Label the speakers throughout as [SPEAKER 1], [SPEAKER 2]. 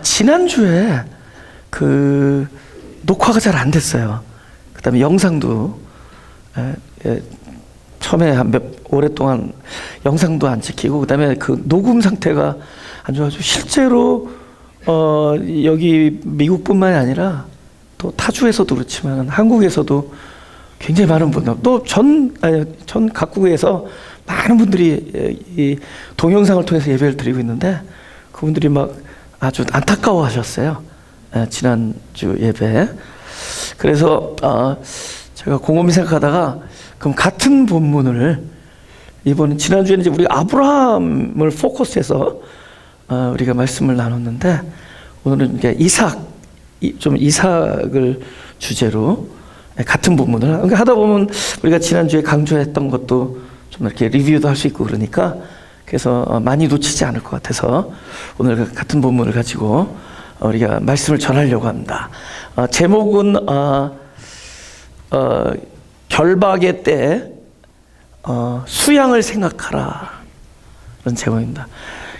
[SPEAKER 1] 지난주에 그 녹화가 잘 안 됐어요. 그다음에 영상도 처음에 오랫동안 영상도 안 찍히고, 그다음에 그 녹음 상태가 안 좋아가지고 실제로 여기 미국뿐만이 아니라 또 타주에서도 그렇지만 한국에서도 굉장히 많은 분들, 또 전 각국에서 많은 분들이 이 동영상을 통해서 예배를 드리고 있는데, 그분들이 막 아주 안타까워하셨어요. 지난주 예배. 그래서 제가 곰곰이 생각하다가, 그럼 같은 본문을 이번 지난주에는 이제 우리 아브라함을 포커스해서 우리가 말씀을 나눴는데, 오늘은 이제 이삭을 주제로 같은 본문을 하다 보면 우리가 지난주에 강조했던 것도 좀 이렇게 리뷰도 할 수 있고, 그러니까 그래서 많이 놓치지 않을 것 같아서 오늘 같은 본문을 가지고 우리가 말씀을 전하려고 합니다. 제목은 결박의 때 수양을 생각하라, 그런 제목입니다.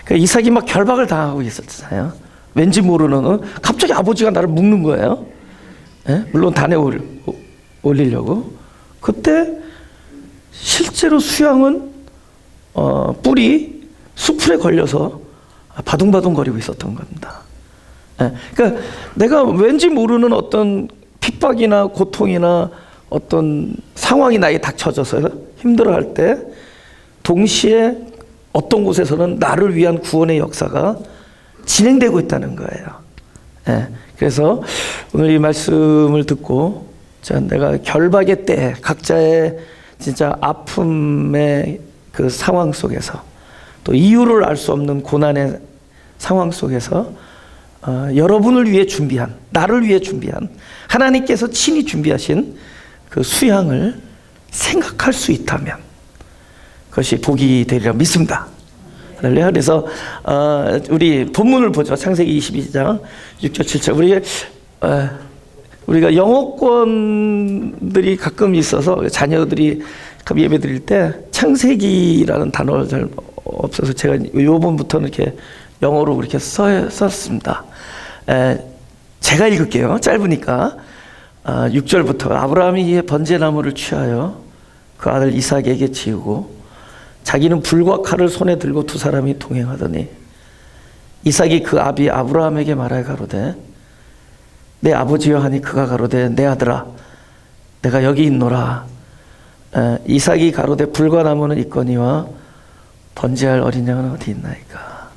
[SPEAKER 1] 그러니까 이삭이 막 결박을 당하고 있었잖아요. 왠지 모르는 갑자기 아버지가 나를 묶는 거예요. 물론 단에 올리려고. 그때 실제로 수양은 뿔이 수풀에 걸려서 바둥바둥 거리고 있었던 겁니다. 그러니까 내가 왠지 모르는 어떤 핍박이나 고통이나 어떤 상황이 나에게 닥쳐져서 힘들어할 때, 동시에 어떤 곳에서는 나를 위한 구원의 역사가 진행되고 있다는 거예요. 그래서 오늘 이 말씀을 듣고, 내가 결박의 때, 각자의 진짜 아픔의 그 상황 속에서, 또 이유를 알 수 없는 고난의 상황 속에서 여러분을 위해 준비한, 나를 위해 준비한, 하나님께서 친히 준비하신 그 수양을 생각할 수 있다면 그것이 복이 되리라 믿습니다. 그래서 우리 본문을 보죠. 창세기 22장 6절 7절. 우리가 영어권들이 가끔 있어서 자녀들이 예배 드릴 때 창세기라는 단어가 잘 없어서 제가 요번부터는 이렇게 영어로 그렇게 썼습니다. 제가 읽을게요. 짧으니까. 6절부터 아브라함이 이에 번제나무를 취하여 그 아들 이삭에게 지우고 자기는 불과 칼을 손에 들고 두 사람이 동행하더니 이삭이 그 아비 아브라함에게 말하여 가로되 내 아버지여 하니 그가 가로되 내 아들아 내가 여기 있노라. 이삭이 가로되 불과 나무는 있거니와 번제할 어린 양은 어디 있나이까.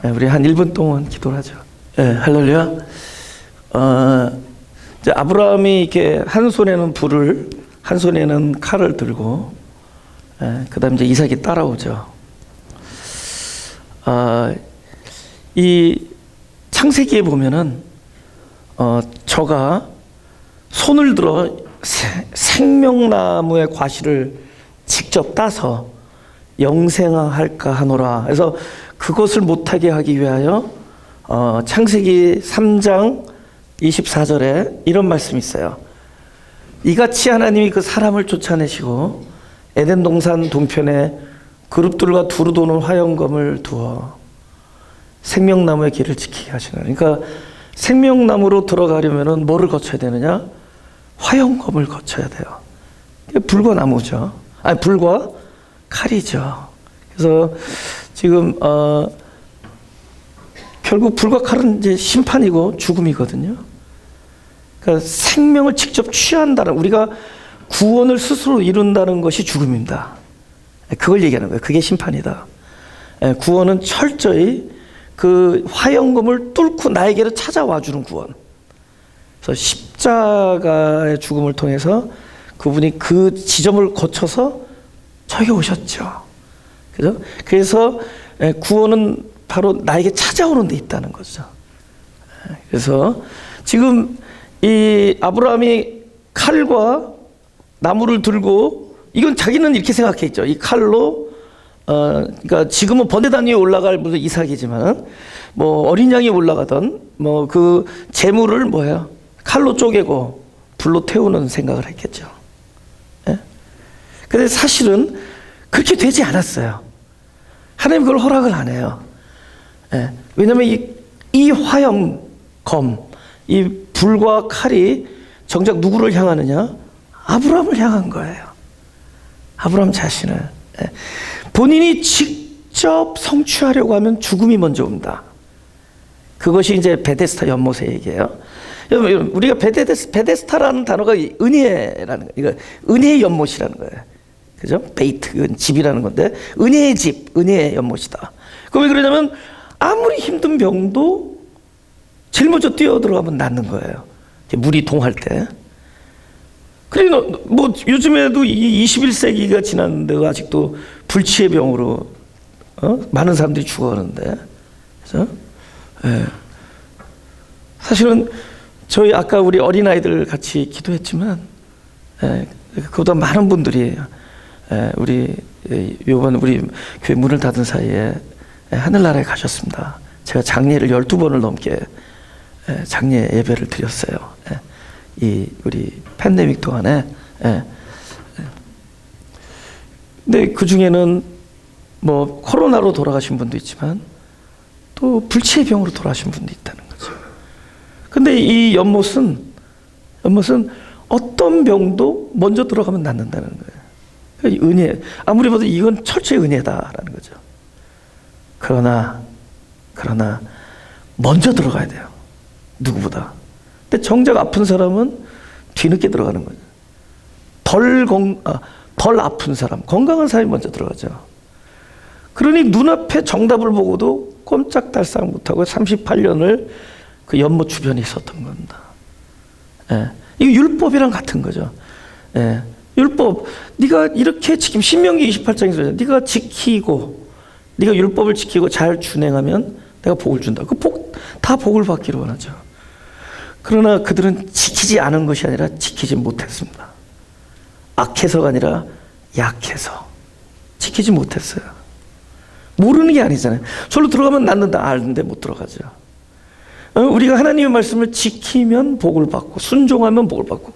[SPEAKER 1] 우리 한 1분 동안 기도를 하죠. 할렐루야. 이제 아브라함이 이렇게 한 손에는 불을, 한 손에는 칼을 들고, 그 다음에 이제 이삭이 따라오죠. 이 창세기에 보면은, 저가 손을 들어 생명나무의 과실을 직접 따서 영생할까 하노라. 그래서 그것을 못하게 하기 위하여, 창세기 3장 24절에 이런 말씀이 있어요. 이같이 하나님이 그 사람을 쫓아내시고 에덴 동산 동편에 그룹들과 두루 도는 화영검을 두어 생명나무의 길을 지키게 하시는. 그러니까 생명나무로 들어가려면 뭐를 거쳐야 되느냐? 화영검을 거쳐야 돼요. 불과 나무죠. 아니, 불과 칼이죠. 그래서 지금 결국 불과 칼은 이제 심판이고 죽음이거든요. 그러니까 생명을 직접 취한다는, 우리가 구원을 스스로 이룬다는 것이 죽음입니다. 그걸 얘기하는 거예요. 그게 심판이다. 구원은 철저히 그 화영검을 뚫고 나에게로 찾아와 주는 구원. 그래서 십자가의 죽음을 통해서 그분이 그 지점을 거쳐서 저기 오셨죠. 그죠? 그래서 구원은 바로 나에게 찾아오는 데 있다는 거죠. 그래서 지금 이 아브라함이 칼과 나무를 들고, 이건 자기는 이렇게 생각했죠. 이 칼로, 그러니까 지금은 번제단 위에 올라갈 무슨 이삭이지만, 뭐 어린 양이 올라가던 뭐 그 재물을 뭐예요? 칼로 쪼개고 불로 태우는 생각을 했겠죠. 근데 사실은 그렇게 되지 않았어요. 하나님 그걸 허락을 안 해요. 왜냐면 이 이 화염검, 이 불과 칼이 정작 누구를 향하느냐? 아브라함을 향한 거예요. 아브라함 자신을. 본인이 직접 성취하려고 하면 죽음이 먼저 온다. 그것이 이제 베데스다 연못의 얘기예요. 여러분, 우리가 베데스다라는 단어가 은혜라는 거예요. 은혜의 연못이라는 거예요. 그죠? 베이트, 집이라는 건데, 은혜의 집, 은혜의 연못이다. 그럼 왜 그러냐면, 아무리 힘든 병도 제일 먼저 뛰어들어가면 낫는 거예요. 물이 동할 때. 그러니까 뭐 요즘에도 이 21세기가 지났는데 아직도 불치의 병으로 많은 사람들이 죽어가는데, 그죠? 예. 사실은 저희 아까 우리 어린아이들 같이 기도했지만, 그보다 많은 분들이 우리 요번 우리 교회 문을 닫은 사이에 하늘나라에 가셨습니다. 제가 장례를 12번을 넘게 장례 예배를 드렸어요. 이 우리 팬데믹 동안에. 근데 그 중에는 뭐 코로나로 돌아가신 분도 있지만 또 불치의 병으로 돌아가신 분도 있다는 거죠. 근데 이 연못은 어떤 병도 먼저 들어가면 낫는다는 거예요. 그러니까 은혜, 아무리 봐도 이건 철저히 은혜다라는 거죠. 그러나 먼저 들어가야 돼요. 누구보다. 근데 정작 아픈 사람은 뒤늦게 들어가는 거죠. 덜 아픈 사람, 건강한 사람이 먼저 들어가죠. 그러니 눈앞에 정답을 보고도 꼼짝달싹 못하고 38년을 그 연못 주변에 있었던 겁니다. 이거 율법이랑 같은 거죠. 율법, 네가 이렇게 지금 신명기 28장에서 네가 지키고, 네가 율법을 지키고 잘 준행하면 내가 복을 준다. 그 복 다 복을 받기로 원하죠. 그러나 그들은 지키지 않은 것이 아니라 지키지 못했습니다. 악해서가 아니라 약해서 지키지 못했어요. 모르는 게 아니잖아요. 저로 들어가면 낫는다 아는데 못 들어가죠. 우리가 하나님의 말씀을 지키면 복을 받고 순종하면 복을 받고,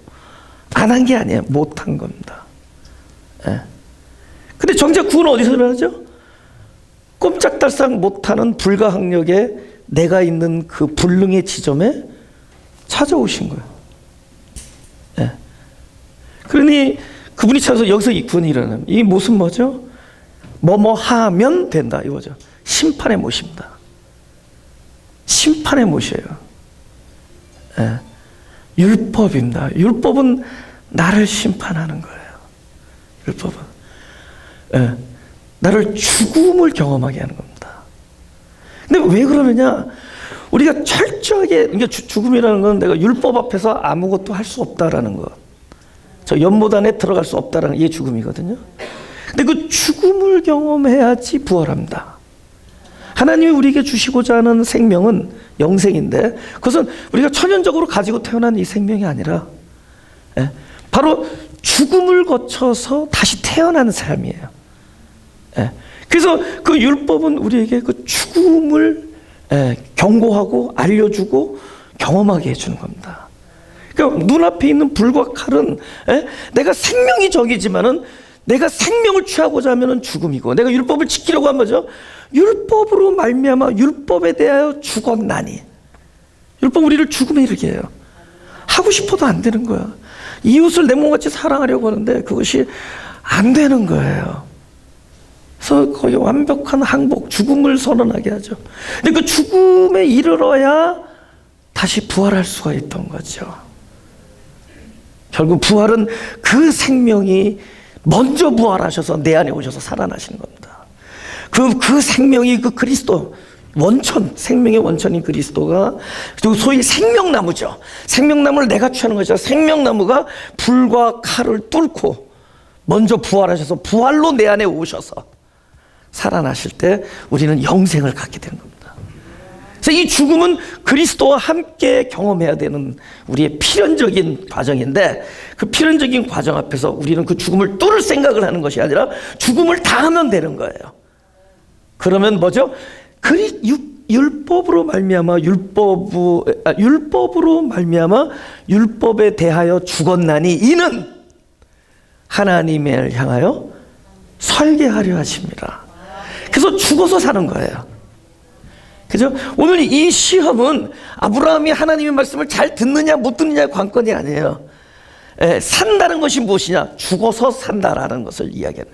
[SPEAKER 1] 안 한 게 아니에요. 못한 겁니다. 근데 정작 구원은 어디서 일어나죠? 꼼짝달싹 못하는 불가항력에 내가 있는 그 불능의 지점에 찾아오신 거예요. 그러니 그분이 찾아서 여기서 이 구원이 일어나요. 이 못은 뭐죠? 뭐뭐 하면 된다 이거죠. 심판의 못입니다. 심판의 못이에요. 율법입니다. 율법은 나를 심판하는 거예요. 율법은 나를 죽음을 경험하게 하는 겁니다. 근데 왜 그러느냐? 우리가 철저하게, 그러니까 죽음이라는 건 내가 율법 앞에서 아무것도 할 수 없다라는 것, 저 연못 안에 들어갈 수 없다라는 게 죽음이거든요. 근데 그 죽음을 경험해야지 부활합니다. 하나님이 우리에게 주시고자 하는 생명은 영생인데, 그것은 우리가 천연적으로 가지고 태어난 이 생명이 아니라 바로 죽음을 거쳐서 다시 태어난 삶이에요. 그래서 그 율법은 우리에게 그 죽음을 경고하고 알려주고 경험하게 해주는 겁니다. 그러니까 눈앞에 있는 불과 칼은 내가 생명이 적이지만은 내가 생명을 취하고자 하면은 죽음이고, 내가 율법을 지키려고 하면 뭐죠? 율법으로 말미암아 율법에 대하여 죽었나니. 율법 우리를 죽음에 이르게 해요. 하고 싶어도 안 되는 거야. 이웃을 내 몸같이 사랑하려고 하는데 그것이 안 되는 거예요. 그래서 거의 완벽한 항복, 죽음을 선언하게 하죠. 근데 그 죽음에 이르러야 다시 부활할 수가 있던 거죠. 결국 부활은 그 생명이 먼저 부활하셔서 내 안에 오셔서 살아나시는 겁니다. 그 생명이 그 그리스도 원천, 생명의 원천인 그리스도가 소위 생명나무죠. 생명나무를 내가 취하는 것이라, 생명나무가 불과 칼을 뚫고 먼저 부활하셔서 부활로 내 안에 오셔서 살아나실 때 우리는 영생을 갖게 되는 겁니다. 그래서 이 죽음은 그리스도와 함께 경험해야 되는 우리의 필연적인 과정인데, 그 필연적인 과정 앞에서 우리는 그 죽음을 뚫을 생각을 하는 것이 아니라 죽음을 당하면 되는 거예요. 그러면 뭐죠? 율법으로 말미암아 율법에 대하여 죽었나니 이는 하나님을 향하여 설계하려 하십니다. 그래서 죽어서 사는 거예요. 그죠? 오늘 이 시험은 아브라함이 하나님의 말씀을 잘 듣느냐 못 듣느냐의 관건이 아니에요. 산다는 것이 무엇이냐? 죽어서 산다라는 것을 이야기하는.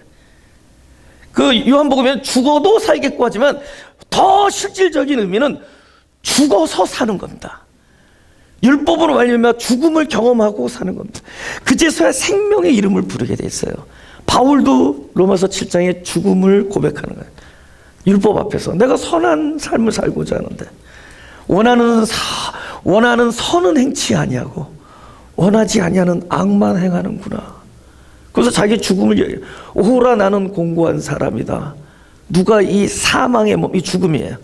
[SPEAKER 1] 그 요한복음에는 죽어도 살겠고 하지만 더 실질적인 의미는 죽어서 사는 겁니다. 율법으로 말미암아 죽음을 경험하고 사는 겁니다. 그제서야 생명의 이름을 부르게 돼 있어요. 바울도 로마서 7장에 죽음을 고백하는 거예요. 율법 앞에서 내가 선한 삶을 살고자 하는데 원하는 선은 행치 아니하고 원하지 아니하는 악만 행하는구나. 그래서 자기 죽음을 얘기해요. 오호라 나는 공고한 사람이다. 누가 이 사망의 몸, 이 죽음이에요.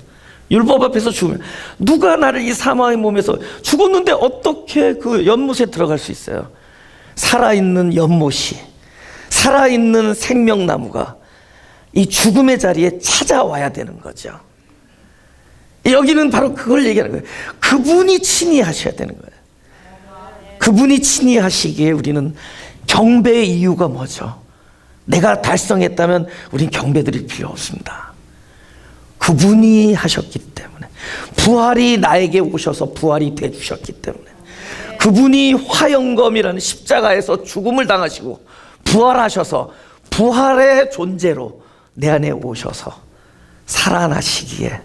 [SPEAKER 1] 율법 앞에서 죽으면 누가 나를 이 사망의 몸에서 죽었는데 어떻게 그 연못에 들어갈 수 있어요? 살아있는 연못이, 살아있는 생명나무가 이 죽음의 자리에 찾아와야 되는 거죠. 여기는 바로 그걸 얘기하는 거예요. 그분이 친히 하셔야 되는 거예요. 그분이 친히 하시기에 우리는 경배의 이유가 뭐죠? 내가 달성했다면 우린 경배드릴 필요 없습니다. 그분이 하셨기 때문에, 부활이 나에게 오셔서 부활이 되주셨기 때문에, 그분이 화영검이라는 십자가에서 죽음을 당하시고 부활하셔서 부활의 존재로 내 안에 오셔서 살아나시기에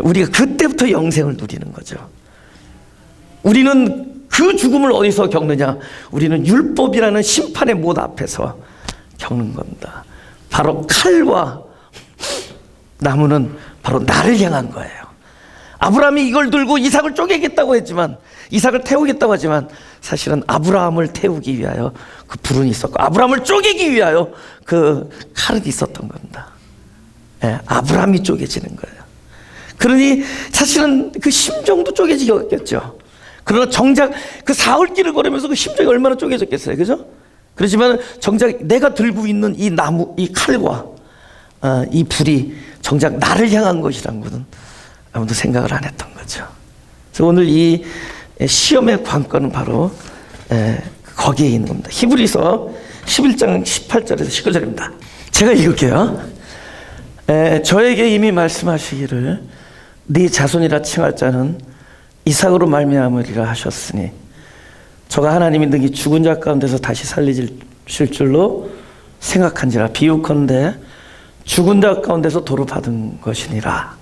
[SPEAKER 1] 우리가 그때부터 영생을 누리는 거죠. 우리는 그 죽음을 어디서 겪느냐? 우리는 율법이라는 심판의 못 앞에서 겪는 겁니다. 바로 칼과 나무는 바로 나를 향한 거예요. 아브라함이 이걸 들고 이삭을 쪼개겠다고 했지만, 이삭을 태우겠다고 하지만 사실은 아브라함을 태우기 위하여 그 불은 있었고 아브라함을 쪼개기 위하여 그 칼은 있었던 겁니다. 아브라함이 쪼개지는 거예요. 그러니 사실은 그 심정도 쪼개지겠죠. 그러나 정작 그 사흘길을 걸으면서 그 심정이 얼마나 쪼개졌겠어요. 그죠? 그렇지만 정작 내가 들고 있는 이 나무, 이 칼과 이 불이 정작 나를 향한 것이라는 것은 아무도 생각을 안 했던 거죠. 그래서 오늘 이 시험의 관건은 바로 거기에 있는 겁니다. 히브리서 11장 18절에서 19절입니다. 제가 읽을게요. 저에게 이미 말씀하시기를 네 자손이라 칭할 자는 이삭으로 말미암으리라 하셨으니 저가 하나님이 능히 죽은 자 가운데서 다시 살리실 줄로 생각한지라. 비유컨대 죽은 자 가운데서 도로 받은 것이니라.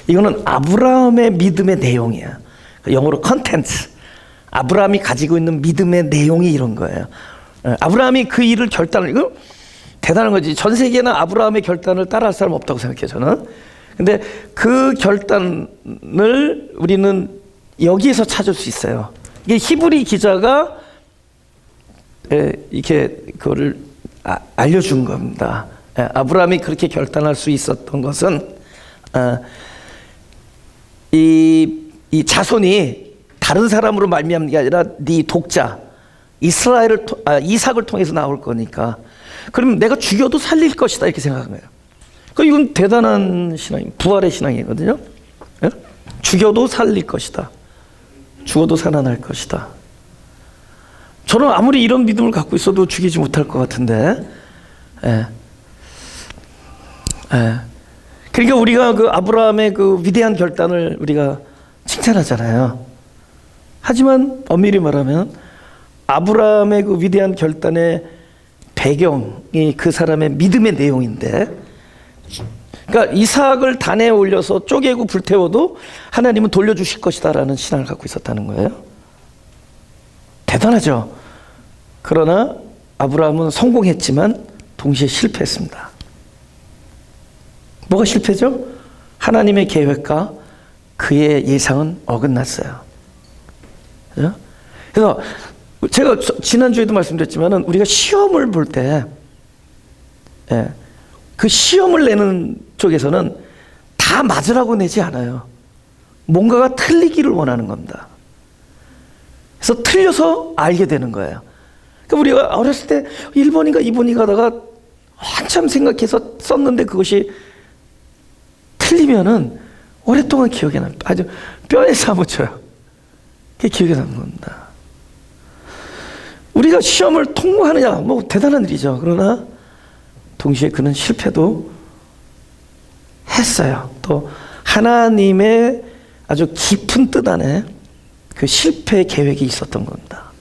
[SPEAKER 1] 이거는 아브라함의 믿음의 내용이야. 영어로 컨텐츠. 아브라함이 가지고 있는 믿음의 내용이 이런 거예요. 아브라함이 그 일을 이거 대단한 거지. 전 세계나 아브라함의 결단을 따라할 사람 없다고 생각해요, 저는. 근데 그 결단을 우리는 여기에서 찾을 수 있어요. 이게 히브리 기자가 이렇게 그거를 알려준 겁니다. 아브라함이 그렇게 결단할 수 있었던 것은 이 자손이 다른 사람으로 말미암는 게 아니라 네 독자 이삭을 통해서 나올 거니까, 그럼 내가 죽여도 살릴 것이다 이렇게 생각한 거예요. 이건 대단한 신앙, 부활의 신앙이거든요. 죽여도 살릴 것이다. 죽어도 살아날 것이다. 저는 아무리 이런 믿음을 갖고 있어도 죽이지 못할 것 같은데. 그러니까 우리가 그 아브라함의 그 위대한 결단을 우리가 칭찬하잖아요. 하지만 엄밀히 말하면 아브라함의 그 위대한 결단의 배경이 그 사람의 믿음의 내용인데, 그러니까 이삭을 단에 올려서 쪼개고 불태워도 하나님은 돌려주실 것이다라는 신앙을 갖고 있었다는 거예요. 대단하죠. 그러나 아브라함은 성공했지만 동시에 실패했습니다. 뭐가 실패죠? 하나님의 계획과 그의 예상은 어긋났어요. 그죠? 그래서 제가 지난주에도 말씀드렸지만 우리가 시험을 볼 때 그 시험을 내는 쪽에서는 다 맞으라고 내지 않아요. 뭔가가 틀리기를 원하는 겁니다. 그래서 틀려서 알게 되는 거예요. 그러니까 우리가 어렸을 때 1번인가 2번인가 하다가 한참 생각해서 썼는데 그것이 틀리면은 오랫동안 기억에 남니다. 아주 뼈에 사무쳐요. 그게 기억에 남는 겁니다. 우리가 시험을 통과하느냐, 뭐 대단한 일이죠. 그러나 동시에 그는 실패도 했어요. 또 하나님의 아주 깊은 뜻 안에 그 실패 계획이 있었던 겁니다.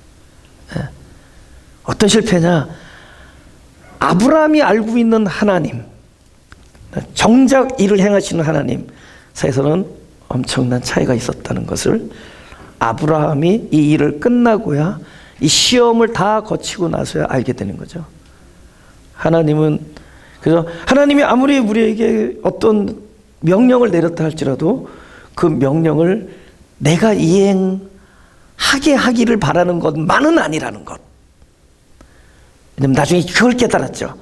[SPEAKER 1] 예. 어떤 실패냐? 아브라함이 알고 있는 하나님, 정작 일을 행하시는 하나님 사이에서는 엄청난 차이가 있었다는 것을 아브라함이 이 일을 끝나고야 이 시험을 다 거치고 나서야 알게 되는 거죠. 그래서 하나님이 아무리 우리에게 어떤 명령을 내렸다 할지라도 그 명령을 내가 이행하게 하기를 바라는 것만은 아니라는 것. 왜냐면 나중에 그걸 깨달았죠.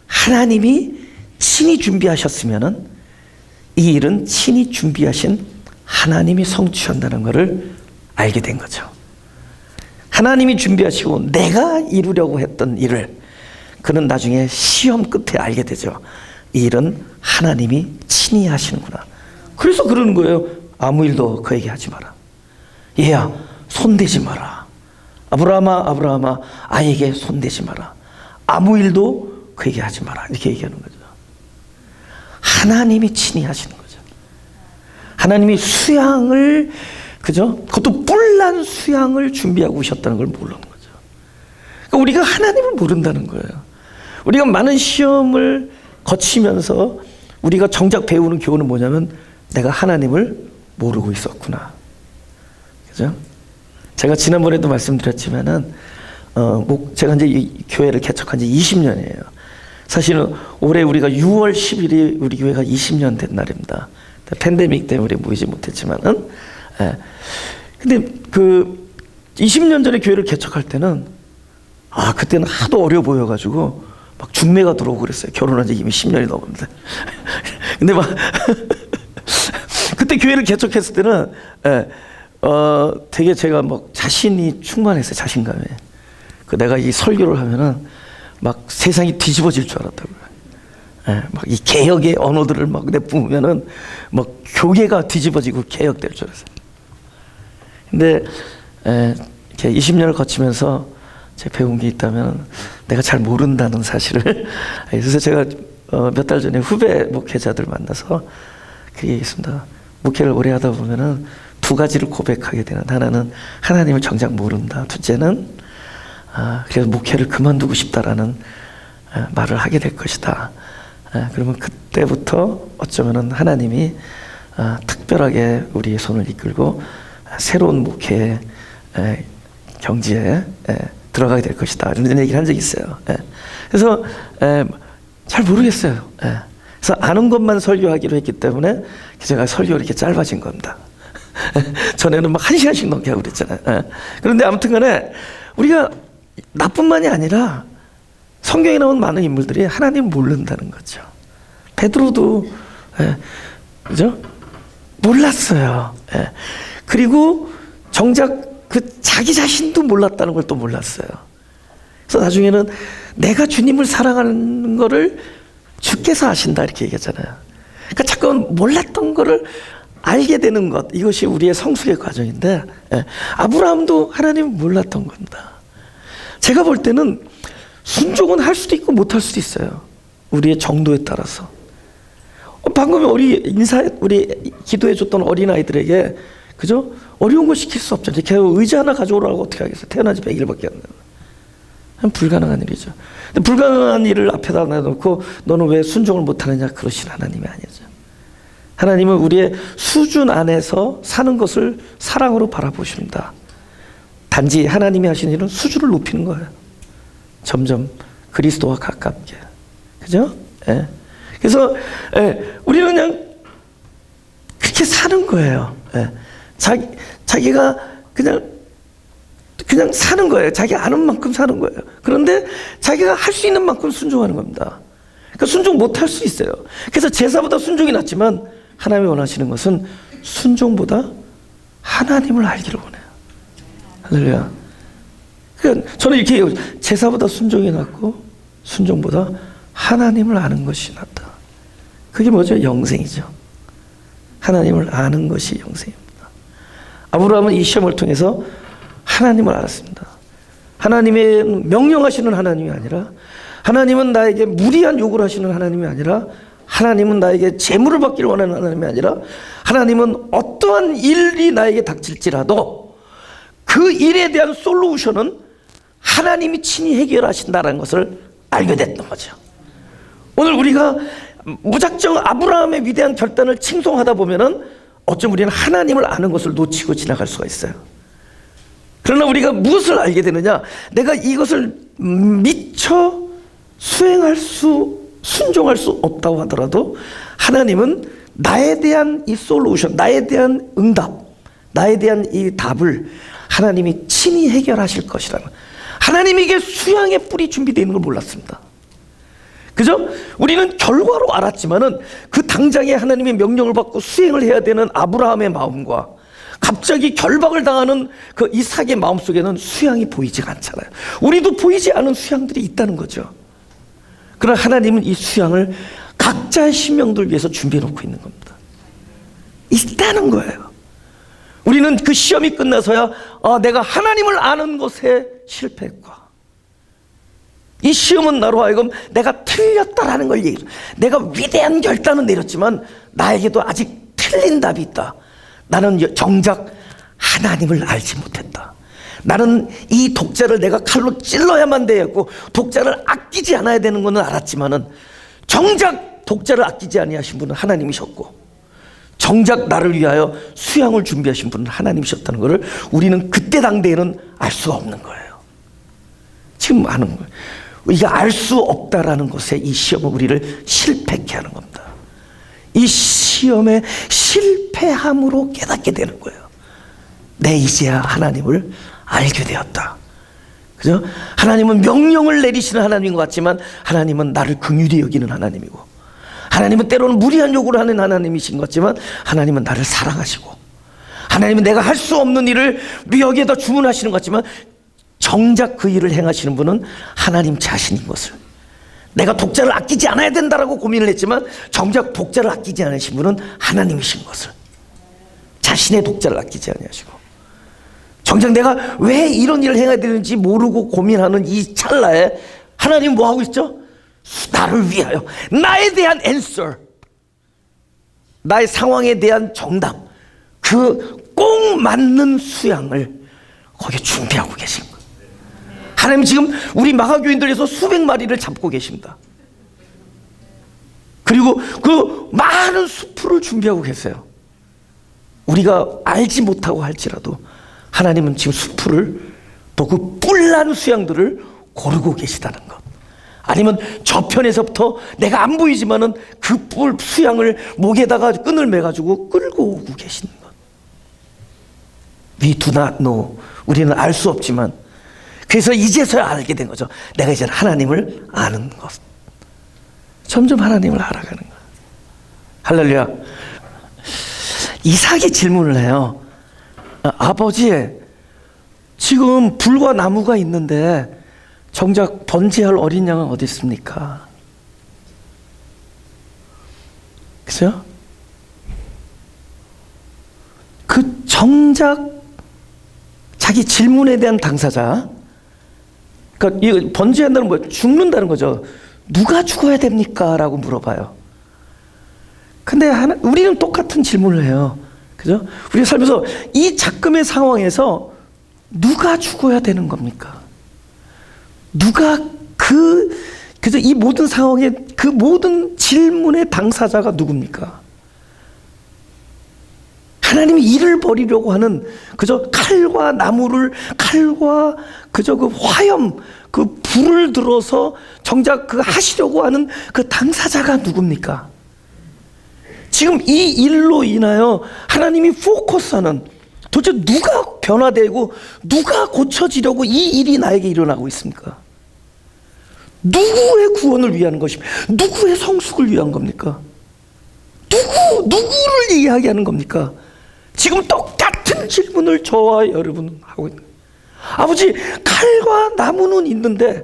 [SPEAKER 1] 하나님이 친히 준비하셨으면은 이 일은 친히 준비하신 하나님이 성취한다는 것을 알게 된 거죠. 하나님이 준비하시고 내가 이루려고 했던 일을 그는 나중에 시험 끝에 알게 되죠. 이 일은 하나님이 친히 하시는구나. 그래서 그러는 거예요. 아무 일도 그에게 하지 마라. 얘야, 손대지 마라. 아브라함아, 아이에게 손대지 마라. 아무 일도 그에게 하지 마라. 이렇게 얘기하는 거죠. 하나님이 친히 하시는 거죠. 하나님이 수양을, 그죠? 그것도 뿔난 수양을 준비하고 오셨다는 걸 모르는 거죠. 그러니까 우리가 하나님을 모른다는 거예요. 우리가 많은 시험을 거치면서 우리가 정작 배우는 교훈은 뭐냐면 내가 하나님을 모르고 있었구나. 그죠? 제가 지난번에도 말씀드렸지만은, 제가 이제 이 교회를 개척한 지 20년이에요. 사실은 올해 우리가 6월 10일이 우리 교회가 20년 된 날입니다. 팬데믹 때문에 모이지 못했지만은, 근데 그 20년 전에 교회를 개척할 때는, 그때는 하도 어려 보여가지고 막 중매가 들어오고 그랬어요. 결혼한 지 이미 10년이 넘었는데. 근데 막, 그때 교회를 개척했을 때는, 되게 제가 막 자신이 충만했어요. 자신감에. 내가 이 설교를 하면은 막 세상이 뒤집어질 줄 알았다고요. 막 이 개혁의 언어들을 막 내뿜으면은 막 교계가 뒤집어지고 개혁될 줄 알았어요. 근데 이렇게 20년을 거치면서 제가 배운 게 있다면 내가 잘 모른다는 사실을. 그래서 제가 몇 달 전에 후배 목회자들 만나서 그 얘기했습니다. 목회를 오래 하다 보면은 두 가지를 고백하게 되는, 하나는 하나님을 정작 모른다. 둘째는 그래서 목회를 그만두고 싶다라는 말을 하게 될 것이다. 그러면 그때부터 어쩌면은 하나님이 특별하게 우리의 손을 이끌고 새로운 목회 경지에 들어가게 될 것이다. 이런 얘기를 한 적이 있어요. 그래서 잘 모르겠어요. 그래서 아는 것만 설교하기로 했기 때문에 제가 설교가 이렇게 짧아진 겁니다. 전에는 막 1시간씩 넘게 하고 그랬잖아요. 그런데 아무튼 간에 우리가 나뿐만이 아니라 성경에 나온 많은 인물들이 하나님을 모른다는 거죠. 베드로도, 그죠? 몰랐어요. 그리고 정작 그 자기 자신도 몰랐다는 걸 또 몰랐어요. 그래서 나중에는 내가 주님을 사랑하는 거를 주께서 아신다 이렇게 얘기했잖아요. 그러니까 자꾸 몰랐던 거를 알게 되는 것, 이것이 우리의 성숙의 과정인데, 아브라함도 하나님을 몰랐던 겁니다. 제가 볼 때는 순종은 할 수도 있고 못할 수도 있어요. 우리의 정도에 따라서. 방금 우리 기도해줬던 어린아이들에게, 그죠? 어려운 거 시킬 수 없잖아요. 의자 하나 가져오라고 어떻게 하겠어요? 태어난 지 100일밖에 안 되는. 불가능한 일이죠. 근데 불가능한 일을 앞에다 놔놓고 너는 왜 순종을 못하느냐? 그러신 하나님이 아니죠. 하나님은 우리의 수준 안에서 사는 것을 사랑으로 바라보십니다. 단지 하나님이 하시는 일은 수준을 높이는 거예요. 점점 그리스도와 가깝게. 그죠? 그래서 우리는 그냥 그렇게 사는 거예요. 자기가 그냥 사는 거예요. 자기 아는 만큼 사는 거예요. 그런데 자기가 할 수 있는 만큼 순종하는 겁니다. 그러니까 순종 못 할 수 있어요. 그래서 제사보다 순종이 낫지만 하나님이 원하시는 것은 순종보다 하나님을 알기를 원해요. 할렐루야. 그러니까 저는 이렇게 얘기해요. 제사보다 순종이 낫고 순종보다 하나님을 아는 것이 낫다. 그게 뭐죠? 영생이죠. 하나님을 아는 것이 영생입니다. 아브라함은 이 시험을 통해서 하나님을 알았습니다. 하나님의 명령하시는 하나님이 아니라, 하나님은 나에게 무리한 요구를 하시는 하나님이 아니라 하나님은 나에게 재물을 받기를 원하는 하나님이 아니라 하나님은 어떠한 일이 나에게 닥칠지라도 그 일에 대한 솔루션은 하나님이 친히 해결하신다는 것을 알게 됐던 거죠. 오늘 우리가 무작정 아브라함의 위대한 결단을 칭송하다 보면은 어쩜 우리는 하나님을 아는 것을 놓치고 지나갈 수가 있어요. 그러나 우리가 무엇을 알게 되느냐? 내가 이것을 미처 순종할 수 없다고 하더라도 하나님은 나에 대한 이 솔루션, 나에 대한 응답, 나에 대한 이 답을 하나님이 친히 해결하실 것이라는, 하나님에게 수양의 뿔이 준비되어 있는 걸 몰랐습니다. 그죠? 우리는 결과로 알았지만은 그 당장에 하나님의 명령을 받고 수행을 해야 되는 아브라함의 마음과 갑자기 결박을 당하는 그 이삭의 마음 속에는 수양이 보이지가 않잖아요. 우리도 보이지 않은 수양들이 있다는 거죠. 그러나 하나님은 이 수양을 각자의 신명들 위해서 준비해 놓고 있는 겁니다. 있다는 거예요. 우리는 그 시험이 끝나서야 내가 하나님을 아는 것에 실패했고, 이 시험은 나로 하여금 내가 틀렸다라는 걸 얘기해요. 내가 위대한 결단은 내렸지만 나에게도 아직 틀린 답이 있다. 나는 정작 하나님을 알지 못했다. 나는 이 독자를 내가 칼로 찔러야만 되었고 독자를 아끼지 않아야 되는 것은 알았지만은 정작 독자를 아끼지 아니하신 분은 하나님이셨고 정작 나를 위하여 수양을 준비하신 분은 하나님이셨다는 것을 우리는 그때 당대에는 알 수가 없는 거예요. 지금 아는 거예요. 우리가 알 수 없다라는 것에 이 시험은 우리를 실패케 하는 겁니다. 이 시험에 실패함으로 깨닫게 되는 거예요. 내 이제야 하나님을 알게 되었다. 그죠? 하나님은 명령을 내리시는 하나님인 것 같지만 하나님은 나를 긍휼히 여기는 하나님이고, 하나님은 때로는 무리한 요구를 하는 하나님이신 것 같지만 하나님은 나를 사랑하시고, 하나님은 내가 할 수 없는 일을 여기에다 주문하시는 것 같지만 정작 그 일을 행하시는 분은 하나님 자신인 것을, 내가 독자를 아끼지 않아야 된다라고 고민을 했지만 정작 독자를 아끼지 않으신 분은 하나님이신 것을, 자신의 독자를 아끼지 아니하시고, 정작 내가 왜 이런 일을 행해야 되는지 모르고 고민하는 이 찰나에 하나님은 뭐 하고 있죠? 나를 위하여 나에 대한 answer, 나의 상황에 대한 정답, 그 꼭 맞는 수양을 거기에 준비하고 계신 거예요. 하나님 지금 우리 마가교인들에서 수백 마리를 잡고 계십니다. 그리고 그 많은 수풀을 준비하고 계세요. 우리가 알지 못하고 할지라도 하나님은 지금 수풀을, 또 그 뿔난 수양들을 고르고 계시다는 것, 아니면 저편에서부터 내가 안 보이지만은 그 뿔 수양을 목에다가 끈을 매가지고 끌고 오고 계시는 것. We do not know. 우리는 알 수 없지만, 그래서 이제서야 알게 된 거죠. 내가 이제 하나님을 아는 것. 점점 하나님을 알아가는 것. 할렐루야. 이삭이 질문을 해요. 아버지, 지금 불과 나무가 있는데 정작 번제할 어린 양은 어디 있습니까? 그죠? 그 정작 자기 질문에 대한 당사자, 그러니까 이 번제한다는 뭐예요? 죽는다는 거죠. 누가 죽어야 됩니까? 라고 물어봐요. 근데 우리는 똑같은 질문을 해요. 그죠? 우리 살면서 이 작금의 상황에서 누가 죽어야 되는 겁니까? 누가 그래서 이 모든 상황에 그 모든 질문의 당사자가 누굽니까? 하나님이 일을 벌이려고 하는 그저 칼과 그저 그 화염, 그 불을 들어서 정작 그 하시려고 하는 그 당사자가 누굽니까? 지금 이 일로 인하여 하나님이 포커스하는, 도대체 누가 변화되고 누가 고쳐지려고 이 일이 나에게 일어나고 있습니까? 누구의 구원을 위한 것입니까? 누구의 성숙을 위한 겁니까? 누구를 이야기하는 겁니까? 지금 똑같은 질문을 저와 여러분은 하고 있는 거예요. 아버지, 칼과 나무는 있는데,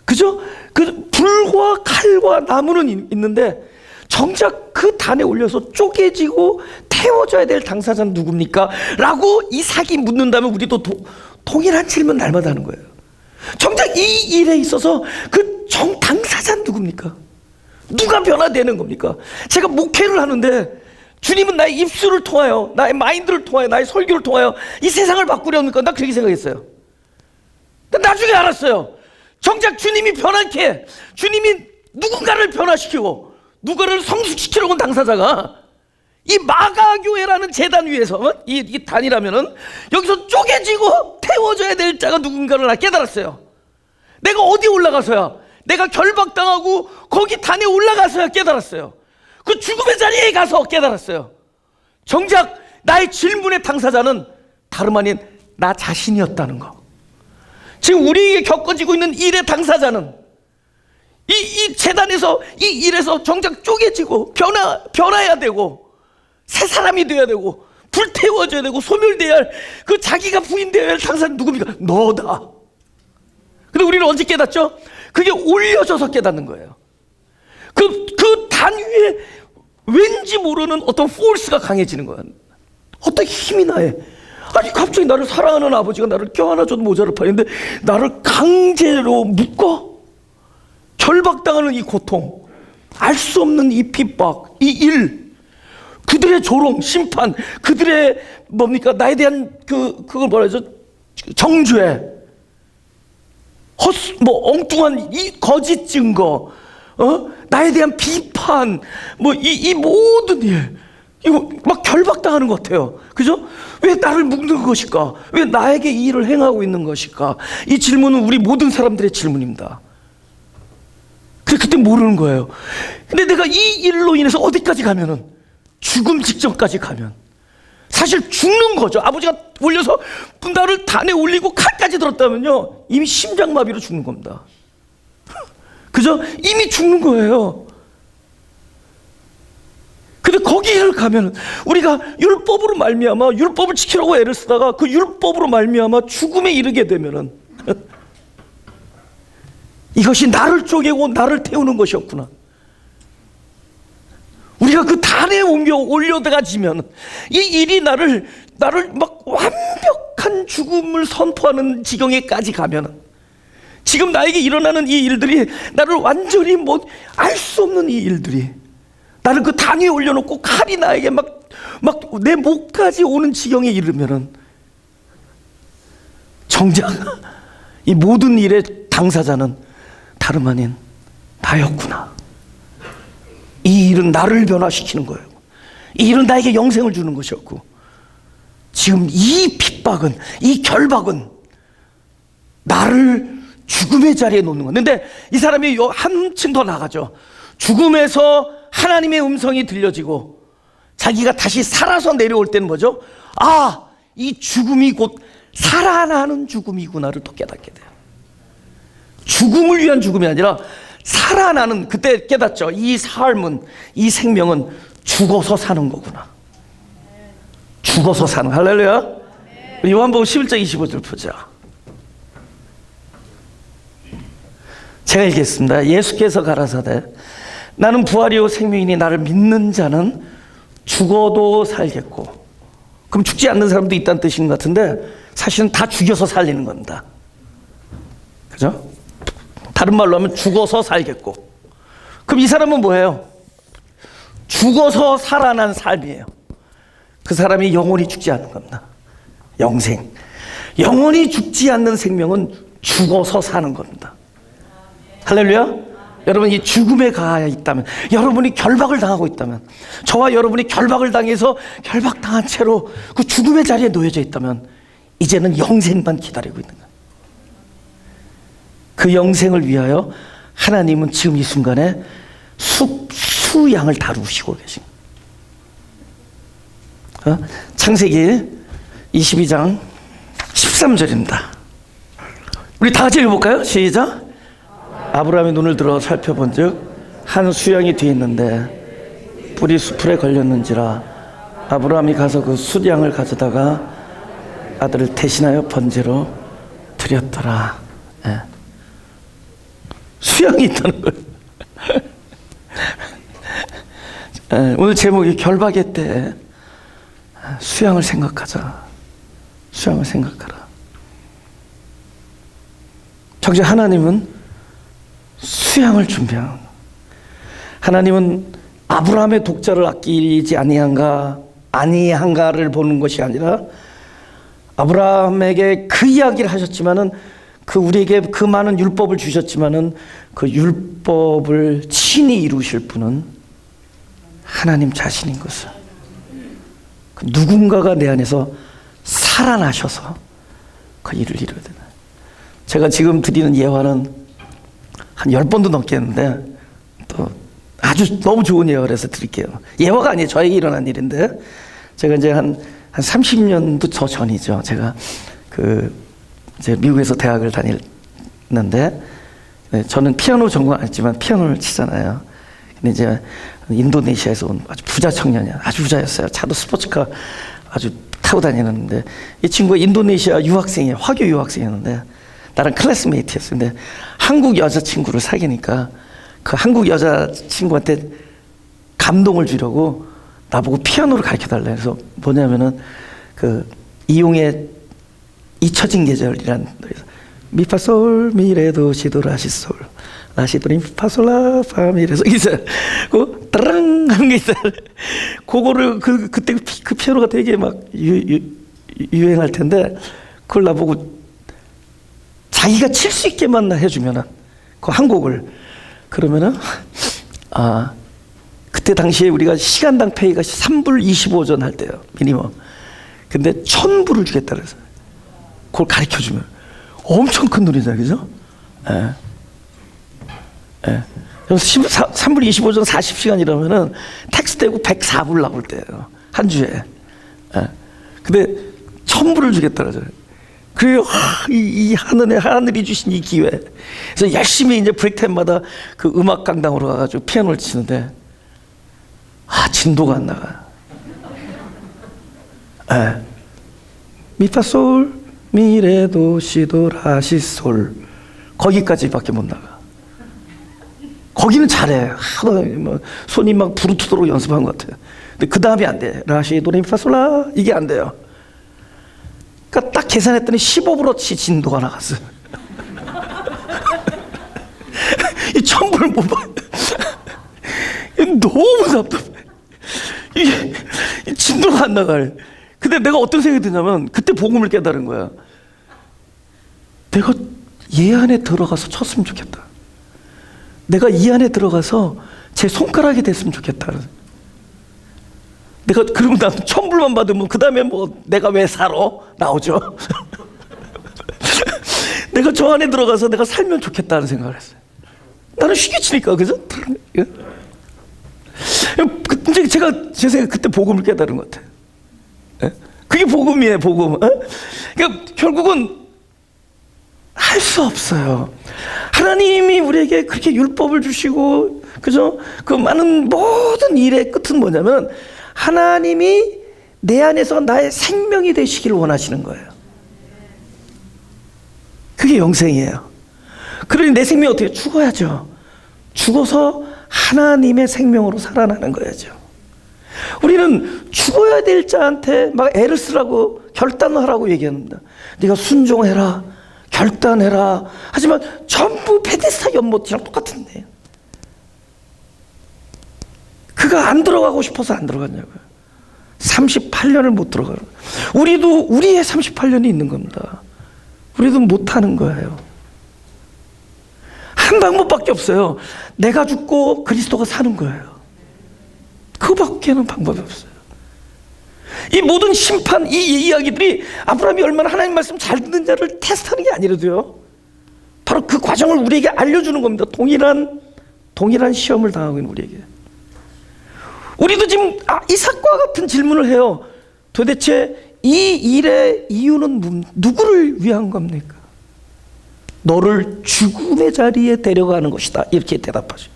[SPEAKER 1] 그죠? 그 불과 칼과 나무는 있는데 정작 그 단에 올려서 쪼개지고 태워져야 될 당사자는 누굽니까? 라고 이삭이 묻는다면 우리도 동일한 질문 날마다 하는 거예요. 정작 이 일에 있어서 그 당사자는 누굽니까? 누가 변화되는 겁니까? 제가 목회를 하는데 주님은 나의 입술을 통하여, 나의 마인드를 통하여, 나의 설교를 통하여 이 세상을 바꾸려는 건 나 그렇게 생각했어요. 근데 나중에 알았어요. 정작 주님이 변하게, 주님이 누군가를 변화시키고 누구를 성숙시키려고 온 당사자가 이 마가교회라는 재단 위에서, 이 단이라면은 여기서 쪼개지고 태워져야 될 자가 누군가를 나 깨달았어요. 내가 어디 올라가서야, 내가 결박당하고 거기 단에 올라가서야 깨달았어요. 그 죽음의 자리에 가서 깨달았어요. 정작 나의 질문의 당사자는 다름 아닌 나 자신이었다는 거. 지금 우리에게 겪어지고 있는 일의 당사자는 이 재단에서, 이 일에서 정작 쪼개지고 변화해야 되고 새 사람이 되어야 되고 불태워져야 되고 소멸되어야 할, 그 자기가 부인되어야 할 당사자는 누굽니까? 너다. 근데 우리는 언제 깨닫죠? 그게 올려져서 깨닫는 거예요. 그 단 위에 왠지 모르는 어떤 포스가 강해지는 거야. 어떤 힘이 나해. 아니 갑자기 나를 사랑하는 아버지가 나를 껴안아줘도 모자랄 판인데 나를 강제로 묶어? 결박당하는 이 고통, 알 수 없는 이 핍박, 이 일, 그들의 조롱, 심판, 그들의 뭡니까? 나에 대한 그걸 뭐라 하죠? 정죄, 엉뚱한 이 거짓 증거, 나에 대한 비판, 이 모든 일, 이거 막 결박당하는 것 같아요. 그죠? 왜 나를 묶는 것일까? 왜 나에게 이 일을 행하고 있는 것일까? 이 질문은 우리 모든 사람들의 질문입니다. 그때 모르는 거예요. 근데 내가 이 일로 인해서 어디까지 가면은, 죽음 직전까지 가면 사실 죽는 거죠. 아버지가 올려서 나를 단에 올리고 칼까지 들었다면요, 이미 심장마비로 죽는 겁니다. 그죠? 이미 죽는 거예요. 근데 거기를 가면 우리가 율법으로 말미암아, 율법을 지키려고 애를 쓰다가 그 율법으로 말미암아 죽음에 이르게 되면은 이것이 나를 쪼개고 나를 태우는 것이었구나. 우리가 그 단에 올려다가 지면 이 일이 나를 막 완벽한 죽음을 선포하는 지경에까지 가면, 지금 나에게 일어나는 이 일들이 나를 완전히 알 수 없는 이 일들이 나를 그 단 위에 올려놓고 칼이 나에게 막 내 목까지 오는 지경에 이르면은 정작 이 모든 일의 당사자는 다름 아닌 나였구나. 이 일은 나를 변화시키는 거예요. 이 일은 나에게 영생을 주는 것이었고, 지금 이 핍박은, 이 결박은 나를 죽음의 자리에 놓는 거예요. 근데 이 사람이 한층 더 나가죠. 죽음에서 하나님의 음성이 들려지고 자기가 다시 살아서 내려올 때는 뭐죠? 아, 이 죽음이 곧 살아나는 죽음이구나를 또 깨닫게 돼요. 죽음을 위한 죽음이 아니라 살아나는, 그때 깨닫죠. 이 삶은, 이 생명은 죽어서 사는 거구나. 죽어서 사는, 할렐루야. 요한복음 11장 25절 보자. 제가 읽겠습니다. 예수께서 가라사대 나는 부활이요 생명이니 나를 믿는 자는 죽어도 살겠고. 그럼 죽지 않는 사람도 있다는 뜻인 것 같은데 사실은 다 죽여서 살리는 겁니다. 그죠? 다른 말로 하면 죽어서 살겠고. 그럼 이 사람은 뭐예요? 죽어서 살아난 삶이에요. 그 사람이 영원히 죽지 않는 겁니다. 영생. 영원히 죽지 않는 생명은 죽어서 사는 겁니다. 할렐루야. 여러분, 이 죽음에 가 있다면, 여러분이 결박을 당하고 있다면, 저와 여러분이 결박을 당해서 결박당한 채로 그 죽음의 자리에 놓여져 있다면 이제는 영생만 기다리고 있는 거예요. 그 영생을 위하여 하나님은 지금 이 순간에 수양을 다루시고 계신 거예요. 창세기 22장 13절입니다. 우리 다 같이 읽어볼까요? 시작. 아브라함이 눈을 들어 살펴본 즉 한 수양이 뒤에 있는데 뿔이 수풀에 걸렸는지라 아브라함이 가서 그 수양을 가져다가 아들을 대신하여 번제로 드렸더라. 예. 수양이 있다는 거예요. 예, 오늘 제목이 결박의 때 수양을 생각하자. 수양을 생각하라. 정작 하나님은 수양을 준비하는, 하나님은 아브라함의 독자를 아끼지 아니한가를 보는 것이 아니라 아브라함에게 그 이야기를 하셨지만은 우리에게 그 많은 율법을 주셨지만은 그 율법을 친히 이루실 분은 하나님 자신인 것을, 그 누군가가 내 안에서 살아나셔서 그 일을 이루어야 되나. 제가 지금 드리는 예화는 한 10번도 넘겠는데 또 아주 너무 좋은 예화를 해서 드릴게요. 예화가 아니에요. 저에게 일어난 일인데, 제가 이제 한 30년도 더 전이죠. 제가 이제 미국에서 대학을 다녔는데, 저는 피아노 전공 안 했지만 피아노를 치잖아요. 근데 이제 인도네시아에서 온 아주 부자 청년이야. 아주 부자였어요. 차도 스포츠카 아주 타고 다니는데, 이 친구가 인도네시아 유학생이에요. 화교 유학생이었는데 나랑 클래스메이트였어요. 근데 한국 여자친구를 사귀니까 그 한국 여자친구한테 감동을 주려고 나보고 피아노를 가르쳐달라 해서, 뭐냐면은 이용의 잊혀진 계절이란 노래에서 미파솔 미레도 시도라시솔 라시도리 미파솔라 파미레서 있어요. 그 따랑 하는 게 있어요. 그거를 그때 그 피아노가 되게 막 유행할 텐데, 그걸 나보고 자기가 칠 수 있게만 해주면은 그 한 곡을, 그러면은 그때 당시에 우리가 시간당 페이가 3불 25전 할 때요, 미니멈. 근데 1,000불을 주겠다 그래서 그걸 가르쳐주면 엄청 큰 돈이잖아요, 그죠? 예. 예. 그래서 3불 25전 40시간이라면은 텍스 떼고 104불 나올 때예요, 한 주에. 예. 근데 1,000불을 주겠다 그러죠. 그래요. 이 하늘이 주신 이 기회. 그래서 열심히 이제 브레이크타임마다 그 음악 강당으로 가가지고 피아노를 치는데, 진도가 안 나가요. 예. 미파솔 미레도 시도라시솔 거기까지밖에 못 나가. 거기는 잘해. 손이 막 부르트도록 연습한 것 같아. 근데 그 다음이 안 돼. 라시도레미파솔라 이게 안 돼요. 그러니까 딱 계산했더니 15브러치 진도가 나갔어요. 이 1,000불 못 봐. 너무 답답해. 이게 진도가 안 나가요. 근데 내가 어떤 생각이 드냐면, 그때 복음을 깨달은 거야. 내가 얘 안에 들어가서 쳤으면 좋겠다. 내가 이 안에 들어가서 제 손가락이 됐으면 좋겠다. 내가 그러면 나는 1,000불만 받으면 그 다음에 뭐 내가 왜 살아? 나오죠. 내가 저 안에 들어가서 내가 살면 좋겠다는 생각을 했어요. 나는 쉬게 치니까, 그죠? 근데 제 생각 그때 복음을 깨달은 것 같아요. 그게 복음이에요, 복음. 그러니까 결국은 할 수 없어요. 하나님이 우리에게 그렇게 율법을 주시고, 그죠? 그 많은 모든 일의 끝은 뭐냐면, 하나님이 내 안에서 나의 생명이 되시기를 원하시는 거예요. 그게 영생이에요. 그러니 내 생명이 어떻게 죽어야죠. 죽어서 하나님의 생명으로 살아나는 거야죠. 우리는 죽어야 될 자한테 막 애를 쓰라고, 결단하라고 얘기합니다. 네가 순종해라, 결단해라. 하지만 전부 베데스다 연못이랑 똑같은데, 그가 안 들어가고 싶어서 안 들어갔냐고요. 38년을 못 들어가요. 우리도 우리의 38년이 있는 겁니다. 우리도 못하는 거예요. 한 방법밖에 없어요. 내가 죽고 그리스도가 사는 거예요. 그거밖에는 방법이 없어요. 이 모든 심판, 이 이야기들이 아브라함이 얼마나 하나님 말씀 잘 듣는 자를 테스트하는 게 아니라도요, 바로 그 과정을 우리에게 알려주는 겁니다. 동일한 시험을 당하고 있는 우리에게. 우리도 지금 이삭과 같은 질문을 해요. 도대체 이 일의 이유는 누구를 위한 겁니까? 너를 죽음의 자리에 데려가는 것이다, 이렇게 대답하죠.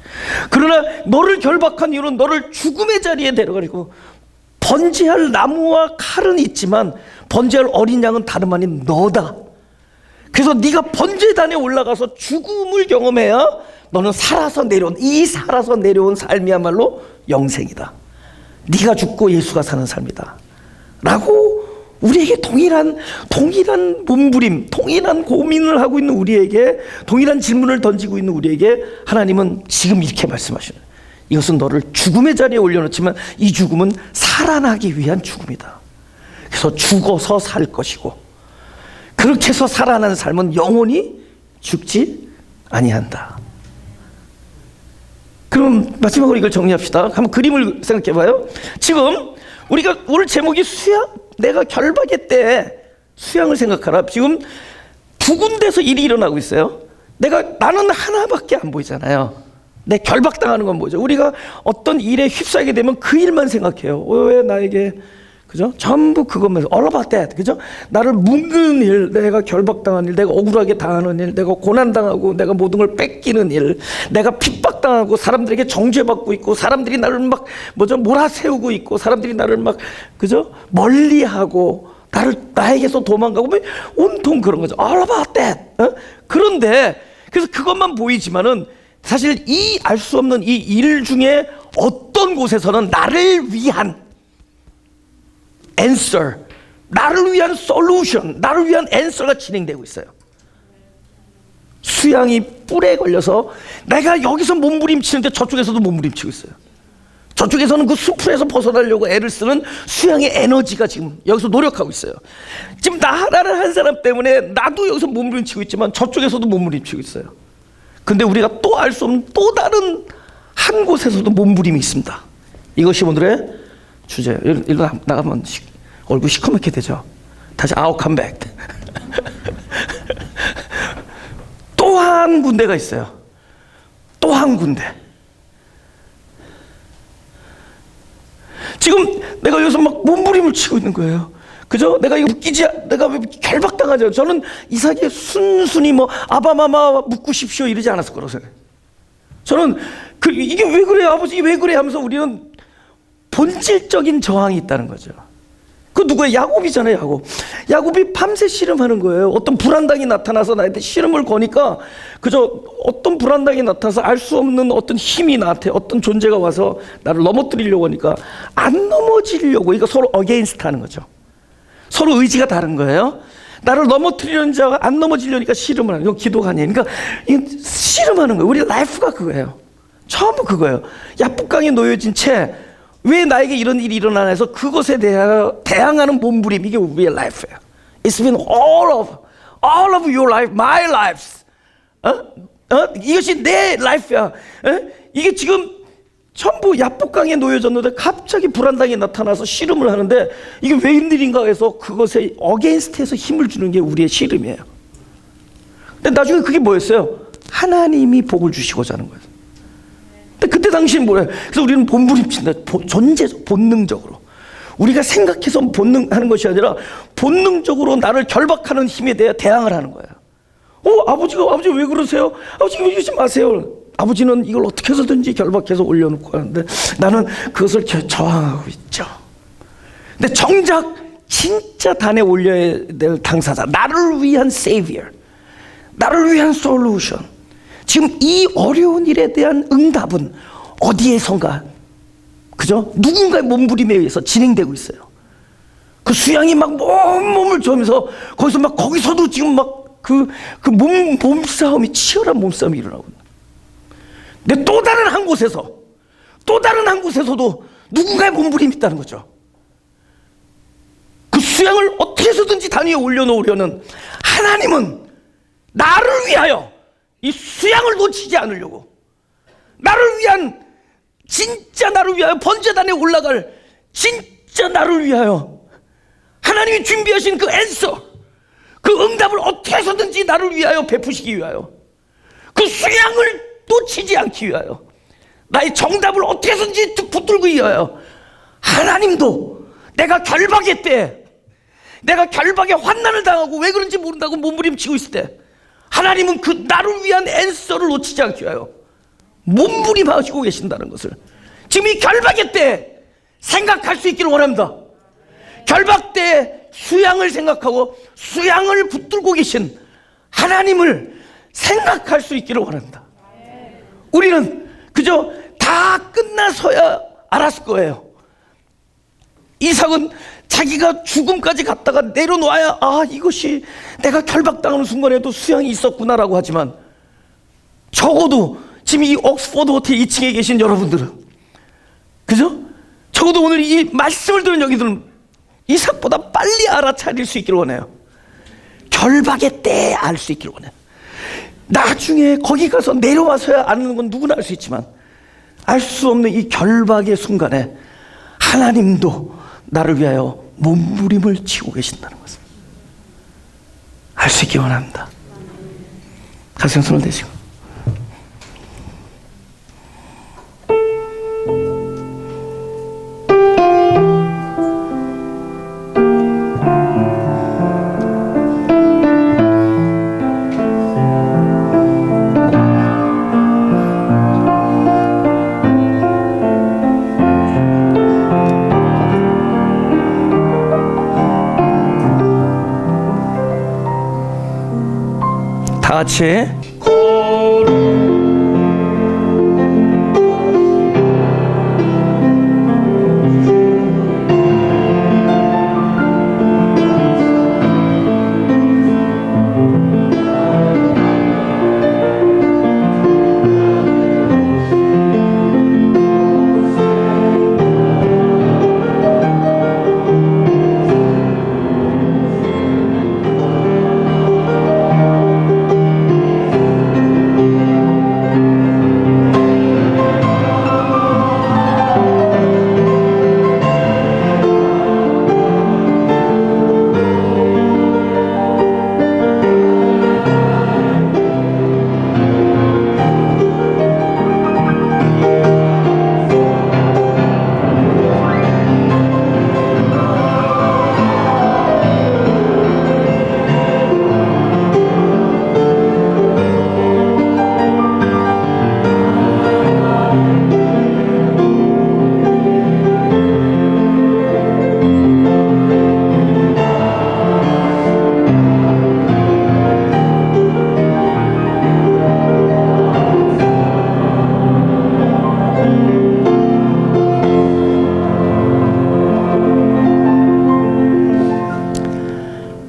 [SPEAKER 1] 그러나 너를 결박한 이유는 너를 죽음의 자리에 데려가고, 번제할 나무와 칼은 있지만 번제할 어린 양은 다름 아닌 너다. 그래서 네가 번제단에 올라가서 죽음을 경험해야 너는 살아서 내려온 삶이야말로 영생이다. 네가 죽고 예수가 사는 삶이다 라고 우리에게 동일한 몸부림, 동일한 고민을 하고 있는 우리에게, 동일한 질문을 던지고 있는 우리에게 하나님은 지금 이렇게 말씀하시는 거예요. 이것은 너를 죽음의 자리에 올려놓지만 이 죽음은 살아나기 위한 죽음이다. 그래서 죽어서 살 것이고 그렇게 해서 살아나는 삶은 영원히 죽지 아니한다. 그럼 마지막으로 이걸 정리합시다. 한번 그림을 생각해봐요. 지금 우리가 오늘 제목이 수양, 내가 결박의 때에 수양을 생각하라. 지금 두 군데서 일이 일어나고 있어요. 나는 하나밖에 안 보이잖아요. 내 결박당하는 건 뭐죠? 우리가 어떤 일에 휩싸이게 되면 그 일만 생각해요. 왜 나에게, 그죠? 전부 그것만, all about that, 그죠? 나를 묶는 일, 내가 결박당한 일, 내가 억울하게 당하는 일, 내가 고난당하고, 내가 모든 걸 뺏기는 일, 내가 픽박당하고, 사람들에게 정죄받고 있고, 사람들이 나를 막, 몰아세우고 있고, 사람들이 나를 막, 그죠? 멀리하고, 나에게서 도망가고, 온통 그런 거죠. all about that. 그런데, 그래서 그것만 보이지만은, 사실 이 알 수 없는 이 일 중에 어떤 곳에서는 나를 위한 answer, 나를 위한 solution, 나를 위한 answer가 진행되고 있어요. 수양이 뿔에 걸려서 내가 여기서 몸부림치는데 저쪽에서도 몸부림치고 있어요. 저쪽에서는 그 숲에서 벗어나려고 애를 쓰는 수양의 에너지가 지금 여기서 노력하고 있어요. 지금 나를 한 사람 때문에 나도 여기서 몸부림치고 있지만 저쪽에서도 몸부림치고 있어요. 근데 우리가 또 알 수 없는 또 다른 한 곳에서도 몸부림이 있습니다. 이것이 오늘의 주제예요. 일로 나가면 얼굴 시커멓게 되죠. 다시 아웃 컴백. 또 한 군데가 있어요. 또 한 군데. 지금 내가 여기서 막 몸부림을 치고 있는 거예요. 그죠? 내가 왜 결박당하죠? 저는 이삭이 순순히 아바마마 묻고싶시오 이러지 않았을 거라고 생각해요. 저는 이게 왜 그래 아버지 왜 그래 하면서 우리는 본질적인 저항이 있다는 거죠. 그 누구예요? 야곱이잖아요. 야곱이 밤새 씨름하는 거예요. 어떤 불안당이 나타나서 나한테 씨름을 거니까 그저 어떤 불안당이 나타나서 알 수 없는 어떤 힘이 나한테 어떤 존재가 와서 나를 넘어뜨리려고 하니까 안 넘어지려고 이거 서로 어게인스트 하는 거죠. 서로 의지가 다른 거예요. 나를 넘어뜨리려는 자가 안 넘어지려니까 씨름을 하는 거예요. 기도가 아니에요. 그러니까 씨름하는 거예요. 우리 라이프가 그거예요. 전부 그거예요. 야복강에 놓여진 채 왜 나에게 이런 일이 일어나나 해서 그것에 대항하는 몸부림, 이게 우리의 라이프예요. It's been all of your life, my lives. 이것이 내 라이프야. 이게 지금 전부 야복강에 놓여졌는데 갑자기 불안당이 나타나서 씨름을 하는데 이게 웬일인가 해서 그것에 어게인스트해서 힘을 주는 게 우리의 씨름이에요. 근데 나중에 그게 뭐였어요? 하나님이 복을 주시고자 하는 거예요. 근데 그때 당시엔 뭐예요? 그래서 우리는 몸부림친다. 본능적으로. 우리가 생각해서 본능하는 것이 아니라 본능적으로 나를 결박하는 힘에 대해 대항을 하는 거예요. 아버지 왜 그러세요? 아버지 이러지 마세요. 아버지는 이걸 어떻게 해서든지 결박해서 올려놓고 하는데 나는 그것을 저항하고 있죠. 근데 정작 진짜 단에 올려야 될 당사자, 나를 위한 savior, 나를 위한 solution, 지금 이 어려운 일에 대한 응답은 어디에선가, 그죠? 누군가의 몸부림에 의해서 진행되고 있어요. 그 수양이 막 몸을 조면서 거기서도 지금 막 몸싸움이, 치열한 몸싸움이 일어나고 있는. 근데 또 다른 한 곳에서도 누군가의 몸부림이 있다는 거죠. 그 수양을 어떻게 해서든지 단 위에 올려놓으려는 하나님은 나를 위하여 이 수양을 놓치지 않으려고, 진짜 나를 위하여 번제단에 올라갈, 진짜 나를 위하여 하나님이 준비하신 그 앤서, 그 응답을 어떻게 해서든지 나를 위하여 베푸시기 위하여, 그 수양을 놓치지 않기 위하여, 나의 정답을 어떻게 해서든지 붙들기 위하여 하나님도 내가 결박의 때, 내가 결박의 환난을 당하고 왜 그런지 모른다고 몸부림치고 있을 때 하나님은 그 나를 위한 앤서를 놓치지 않기 위하여 몸부림하시고 계신다는 것을 지금 이 결박의 때 생각할 수 있기를 원합니다. 결박 때 수양을 생각하고 수양을 붙들고 계신 하나님을 생각할 수 있기를 원합니다. 우리는 그저 다 끝나서야 알았을 거예요. 이삭은 자기가 죽음까지 갔다가 내려놓아야 이것이 내가 결박당하는 순간에도 수양이 있었구나라고 하지만 적어도 지금 이 옥스퍼드 호텔 2층에 계신 여러분들은, 그죠? 적어도 오늘 이 말씀을 들은 여기들은 이삭보다 빨리 알아차릴 수 있기를 원해요. 결박의 때에 알 수 있기를 원해요. 나중에 거기 가서 내려와서야 아는 건 누구나 알 수 있지만, 알 수 없는 이 결박의 순간에 하나님도 나를 위하여 몸부림을 치고 계신다는 것을 알 수 있기 원합니다. 가슴에 손을 대시고, 다 같이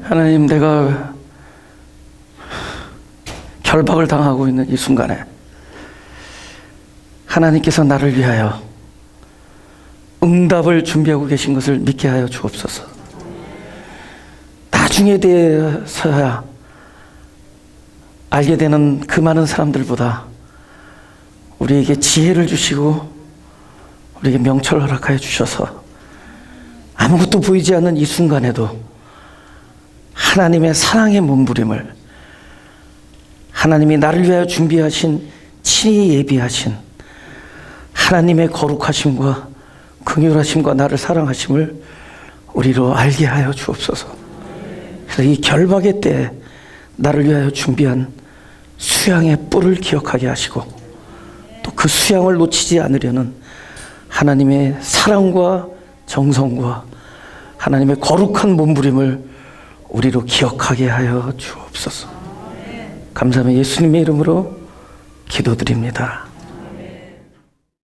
[SPEAKER 1] 하나님, 내가 결박을 당하고 있는 이 순간에 하나님께서 나를 위하여 응답을 준비하고 계신 것을 믿게 하여 주옵소서. 나중에 대해서야 알게 되는 그 많은 사람들보다 우리에게 지혜를 주시고 우리에게 명철을 허락하여 주셔서 아무것도 보이지 않는 이 순간에도 하나님의 사랑의 몸부림을, 하나님이 나를 위하여 준비하신, 친히 예비하신 하나님의 거룩하심과 긍휼하심과 나를 사랑하심을 우리로 알게 하여 주옵소서. 그래서 이 결박의 때에 나를 위하여 준비한 수양의 뿔을 기억하게 하시고, 또 그 수양을 놓치지 않으려는 하나님의 사랑과 정성과 하나님의 거룩한 몸부림을 우리로 기억하게 하여 주옵소서. 감사하며 예수님의 이름으로 기도드립니다.